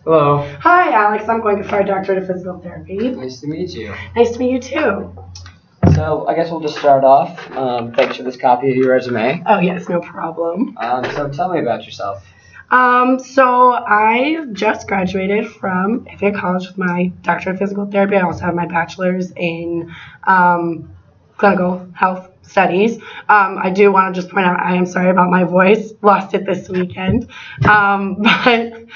Hello. Hi, Alex. I'm Gwen Giffard, Doctorate of Physical Therapy. Nice to meet you. Nice to meet you too. So I guess we'll just start off. Thanks for this copy of your resume. Oh yes, no problem. So tell me about yourself. So I just graduated from Fairfield College with my Doctorate of Physical Therapy. I also have my bachelor's in clinical health studies. I do want to just point out I am sorry about my voice. Lost it this weekend. To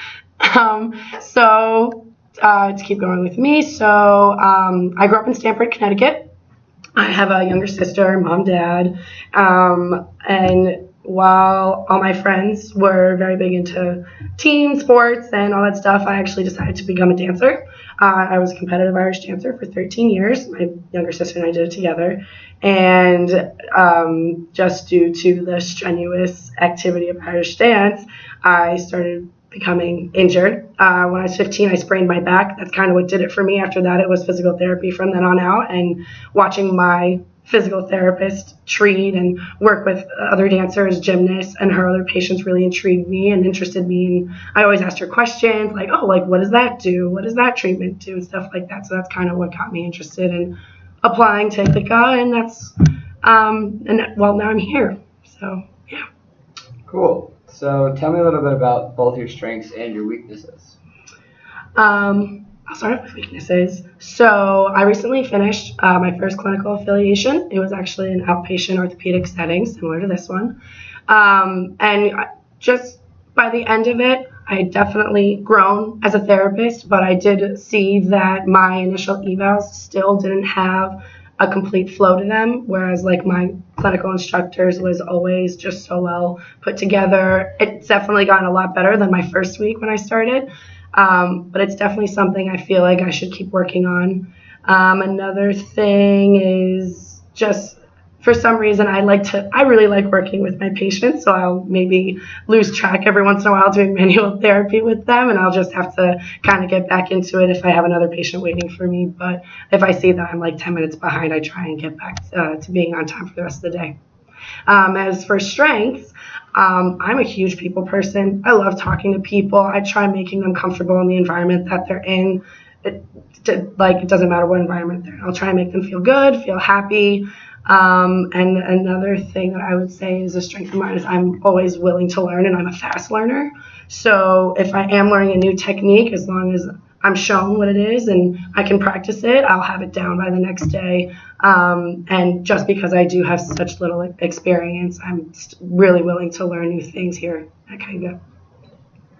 keep going with me, I grew up in Stamford, Connecticut. I have a younger sister, mom, dad, and while all my friends were very big into team sports and all that stuff, I actually decided to become a dancer. I was a competitive Irish dancer for 13 years. My younger sister and I did it together. And just due to the strenuous activity of Irish dance, I started becoming injured. When I was 15, I sprained my back. That's kind of what did it for me. After that, it was physical therapy from then on out, and watching my physical therapist treat and work with other dancers, gymnasts, and her other patients really intrigued me and interested me. And I always asked her questions like, what does that do? What does that treatment do? And stuff like that. So that's kind of what got me interested in applying to Ithaca, and now I'm here. So, yeah. Cool. So tell me a little bit about both your strengths and your weaknesses. I'll start off with weaknesses. So I recently finished my first clinical affiliation. It was actually an outpatient orthopedic setting, similar to this one. Just by the end of it, I had definitely grown as a therapist, but I did see that my initial evals still didn't have a complete flow to them, whereas like my clinical instructors was always just so well put together. It's definitely gotten a lot better than my first week when I started, but it's definitely something I feel like I should keep working on. Another thing is just for some reason I really like working with my patients, so I'll maybe lose track every once in a while doing manual therapy with them, and I'll just have to kind of get back into it if I have another patient waiting for me. But if I see that I'm like 10 minutes behind, I try and get back to being on time for the rest of the day. As for strengths, I'm a huge people person. I love talking to people. I try making them comfortable in the environment that they're in. It doesn't matter what environment they're in. I'll try and make them feel good, feel happy. And another thing that I would say is a strength of mine is I'm always willing to learn, and I'm a fast learner. So if I am learning a new technique, as long as I'm shown what it is and I can practice it, I'll have it down by the next day. And just because I do have such little experience, I'm really willing to learn new things here at Kaiga.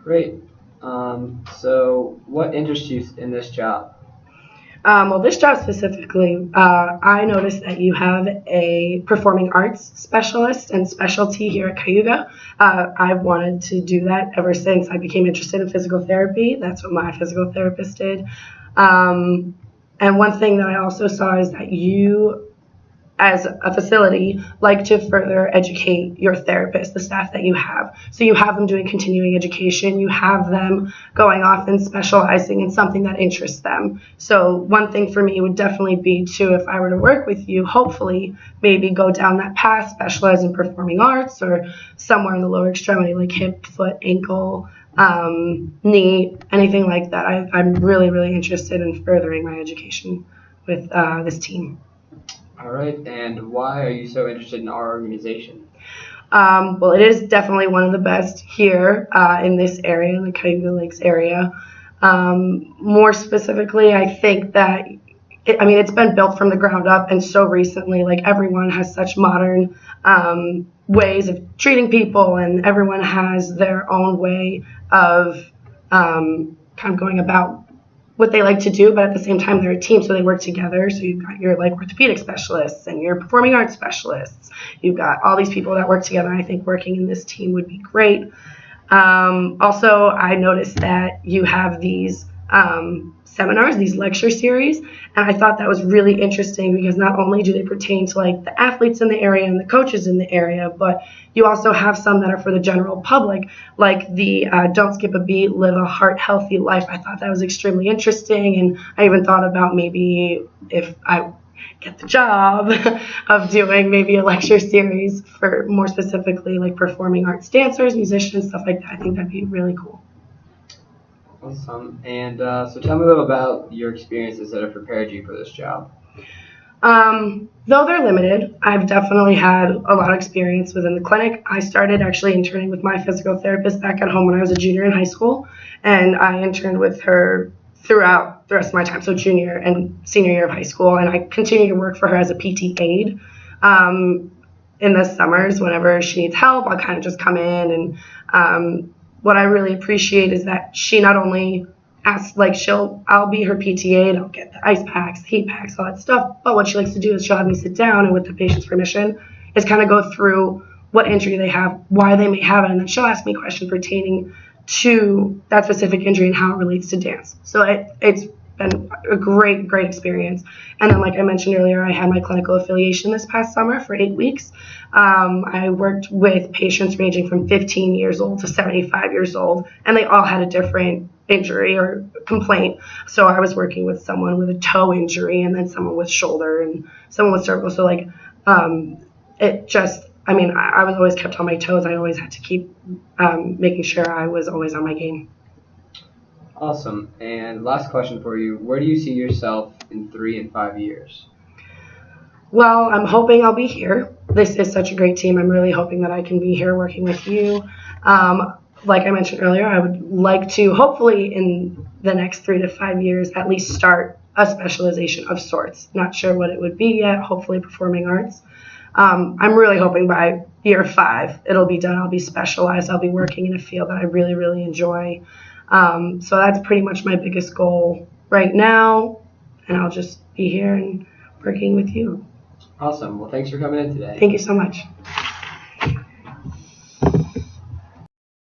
Great. So what interests you in this job? This job specifically, I noticed that you have a performing arts specialist and specialty here at Cayuga. I've wanted to do that ever since I became interested in physical therapy. That's what my physical therapist did. And one thing that I also saw is that you, as a facility, like to further educate your therapists, the staff that you have. So you have them doing continuing education. You have them going off and specializing in something that interests them. So one thing for me would definitely be to, if I were to work with you, hopefully maybe go down that path, specialize in performing arts or somewhere in the lower extremity like hip, foot, ankle, knee, anything like that. I'm really, really interested in furthering my education with this team. All right, and why are you so interested in our organization? Well, it is definitely one of the best here in this area, in the Cayuga Lakes area. More specifically, I think that, it's been built from the ground up, and so recently, like everyone has such modern ways of treating people, and everyone has their own way of kind of going about what they like to do, but at the same time they're a team, so they work together. So you've got your like orthopedic specialists and your performing arts specialists. You've got all these people that work together, and I think working in this team would be great. Also, I noticed that you have these seminars, these lecture series, and I thought that was really interesting because not only do they pertain to like the athletes in the area and the coaches in the area, but you also have some that are for the general public, like the Don't Skip a Beat, Live a Heart Healthy Life. I thought that was extremely interesting, and I even thought about maybe if I get the job of doing maybe a lecture series for more specifically like performing arts dancers, musicians, stuff like that. I think that'd be really cool. Awesome. And so tell me a little about your experiences that have prepared you for this job. Though they're limited, I've definitely had a lot of experience within the clinic. I started actually interning with my physical therapist back at home when I was a junior in high school, and I interned with her throughout the rest of my time, so junior and senior year of high school, and I continue to work for her as a PT aide. Um, in the summers, whenever she needs help, I'll kind of just come in, and what I really appreciate is that she not only asks, like, I'll be her PTA and I'll get the ice packs, the heat packs, all that stuff. But what she likes to do is she'll have me sit down and with the patient's permission is kind of go through what injury they have, why they may have it, and then she'll ask me questions pertaining to that specific injury and how it relates to dance. So it's been a great, great experience. And then, like I mentioned earlier, I had my clinical affiliation this past summer for 8 weeks. I worked with patients ranging from 15 years old to 75 years old, and they all had a different injury or complaint. So I was working with someone with a toe injury, and then someone with shoulder, and someone with cervical. So like, it just, I mean, I was always kept on my toes. I always had to keep making sure I was always on my game. Awesome. And last question for you. Where do you see yourself in 3 and 5 years? Well, I'm hoping I'll be here. This is such a great team. I'm really hoping that I can be here working with you. Like I mentioned earlier, I would like to, hopefully in the next 3 to 5 years, at least start a specialization of sorts. Not sure what it would be yet, hopefully performing arts. I'm really hoping by year 5, it'll be done. I'll be specialized. I'll be working in a field that I really, really enjoy. So that's pretty much my biggest goal right now. And I'll just be here and working with you. Awesome. Well, thanks for coming in today. Thank you so much.